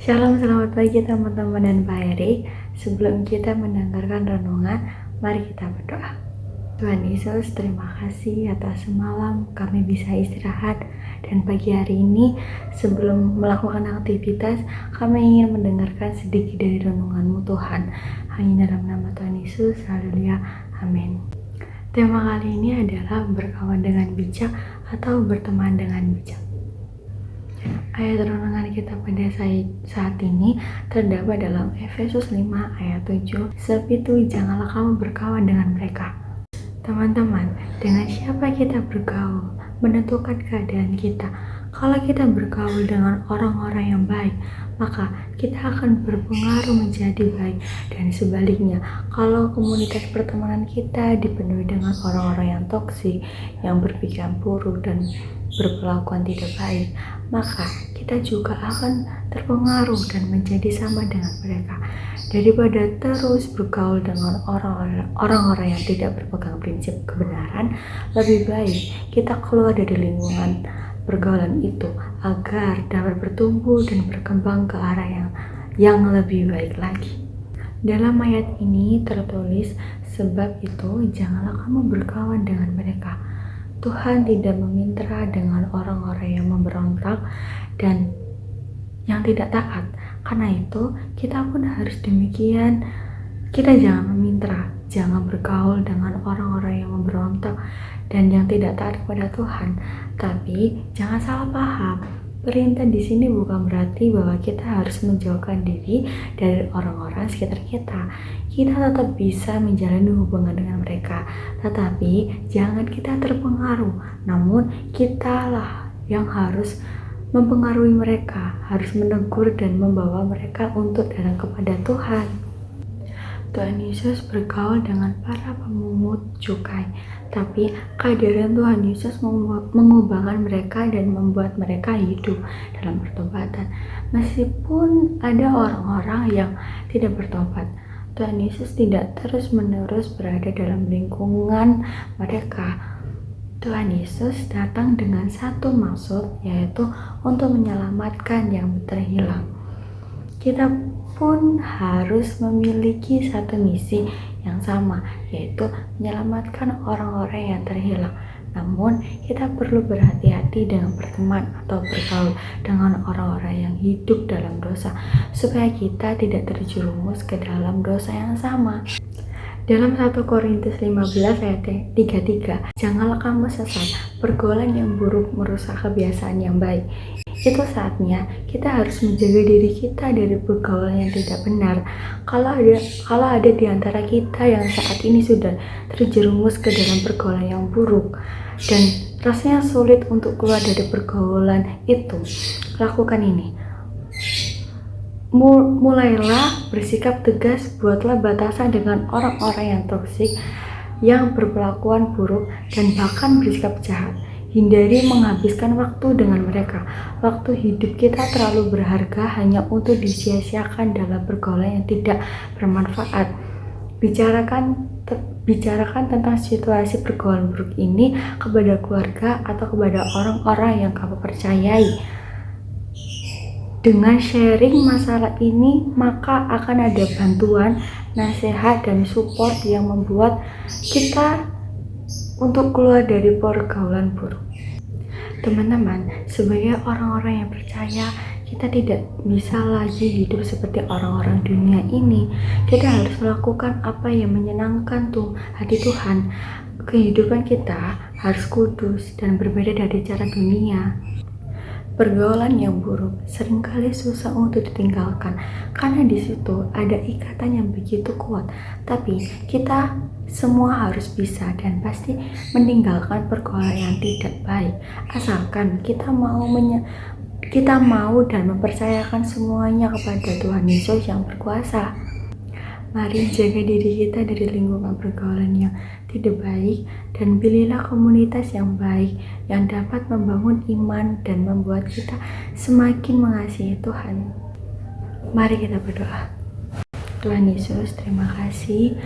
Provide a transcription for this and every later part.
Shalom, selamat pagi teman-teman dan Pak Erik. Sebelum kita mendengarkan renungan, mari kita berdoa. Tuhan Yesus, terima kasih atas semalam kami bisa istirahat. Dan pagi hari ini, sebelum melakukan aktivitas, kami ingin mendengarkan sedikit dari renungan-Mu Tuhan. Hanya dalam nama Tuhan Yesus, haleluya, amin. Tema kali ini adalah berkawan dengan bijak atau berteman dengan bijak. Ayat renungan kita pada saat ini terdapat dalam Efesus 5 ayat 7. Sebab itu janganlah kamu berkawan dengan mereka. Teman-teman, dengan siapa kita bergaul menentukan keadaan kita. Kalau kita bergaul dengan orang-orang yang baik, maka kita akan berpengaruh menjadi baik. Dan sebaliknya, kalau komunitas pertemanan kita dipenuhi dengan orang-orang yang toksik, yang berpikiran buruk dan berkelakuan tidak baik, maka kita juga akan terpengaruh dan menjadi sama dengan mereka. Daripada terus bergaul dengan orang-orang yang tidak berpegang prinsip kebenaran, lebih baik kita keluar dari lingkungan pergaulan itu agar dapat bertumbuh dan berkembang ke arah yang lebih baik lagi. Dalam ayat ini tertulis, sebab itu janganlah kamu berkawan dengan mereka. Tuhan tidak meminta dengan orang-orang yang memberontak dan yang tidak taat. Karena itu kita pun harus demikian. Kita jangan meminta, jangan bergaul dengan orang-orang yang memberontak dan yang tidak taat kepada Tuhan. Tapi jangan salah paham. Perintah di sini bukan berarti bahwa kita harus menjauhkan diri dari orang-orang sekitar kita. Kita tetap bisa menjalani hubungan dengan mereka, tetapi jangan kita terpengaruh. Namun kitalah yang harus mempengaruhi mereka, harus menegur dan membawa mereka untuk datang kepada Tuhan. Tuhan Yesus bergaul dengan para pemungut cukai, tapi kehadiran Tuhan Yesus mengubahkan mereka dan membuat mereka hidup dalam pertobatan. Meskipun ada orang-orang yang tidak bertobat, Tuhan Yesus tidak terus-menerus berada dalam lingkungan mereka. Tuhan Yesus datang dengan satu maksud, yaitu untuk menyelamatkan yang terhilang. Kita pun harus memiliki satu misi yang sama, yaitu menyelamatkan orang-orang yang terhilang. Namun, kita perlu berhati-hati dengan berteman atau bergaul dengan orang-orang yang hidup dalam dosa, supaya kita tidak terjerumus ke dalam dosa yang sama. Dalam 1 Korintus 15 ayat 33, janganlah kamu sesat, pergaulan yang buruk merusak kebiasaan yang baik. Itu saatnya kita harus menjaga diri kita dari pergaulan yang tidak benar. Kalau ada di antara kita yang saat ini sudah terjerumus ke dalam pergaulan yang buruk dan rasanya sulit untuk keluar dari pergaulan itu, lakukan ini. Mulailah bersikap tegas, buatlah batasan dengan orang-orang yang toksik, yang berperlakuan buruk, dan bahkan bersikap jahat. Hindari menghabiskan waktu dengan mereka. Waktu hidup kita terlalu berharga hanya untuk disia-siakan dalam pergaulan yang tidak bermanfaat. Bicarakan tentang situasi pergaulan buruk ini kepada keluarga atau kepada orang-orang yang kamu percayai. Dengan sharing masalah ini, maka akan ada bantuan, nasihat, dan support yang membuat kita untuk keluar dari pergaulan buruk. Teman-teman, sebagai orang-orang yang percaya, kita tidak bisa lagi hidup seperti orang-orang dunia ini. Kita harus melakukan apa yang menyenangkan hati Tuhan. Kehidupan kita harus kudus dan berbeda dari cara dunia. Pergaulan yang buruk seringkali susah untuk ditinggalkan karena di situ ada ikatan yang begitu kuat. Tapi kita semua harus bisa dan pasti meninggalkan pergaulan yang tidak baik, asalkan kita mau dan mempercayakan semuanya kepada Tuhan Yesus yang berkuasa. Mari jaga diri kita dari lingkungan pergaulan yang tidak baik dan pilihlah komunitas yang baik yang dapat membangun iman dan membuat kita semakin mengasihi Tuhan. Mari kita berdoa. Tuhan Yesus, terima kasih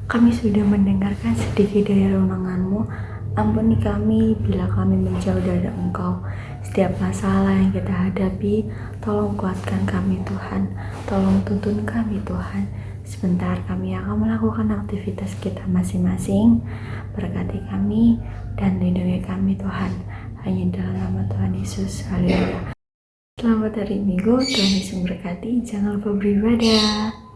kami sudah mendengarkan sedikit dari renungan-Mu. Ampuni kami bila kami menjauh dari Engkau. Setiap masalah yang kita hadapi, tolong kuatkan kami Tuhan. Tolong tuntun kami Tuhan. Sebentar kami akan melakukan aktivitas kita masing-masing. Berkati kami dan lindungi kami Tuhan. Hanya dalam nama Tuhan Yesus. Haleluya. Selamat hari Minggu, Tuhan Yesus memberkati. Jangan lupa beribadah.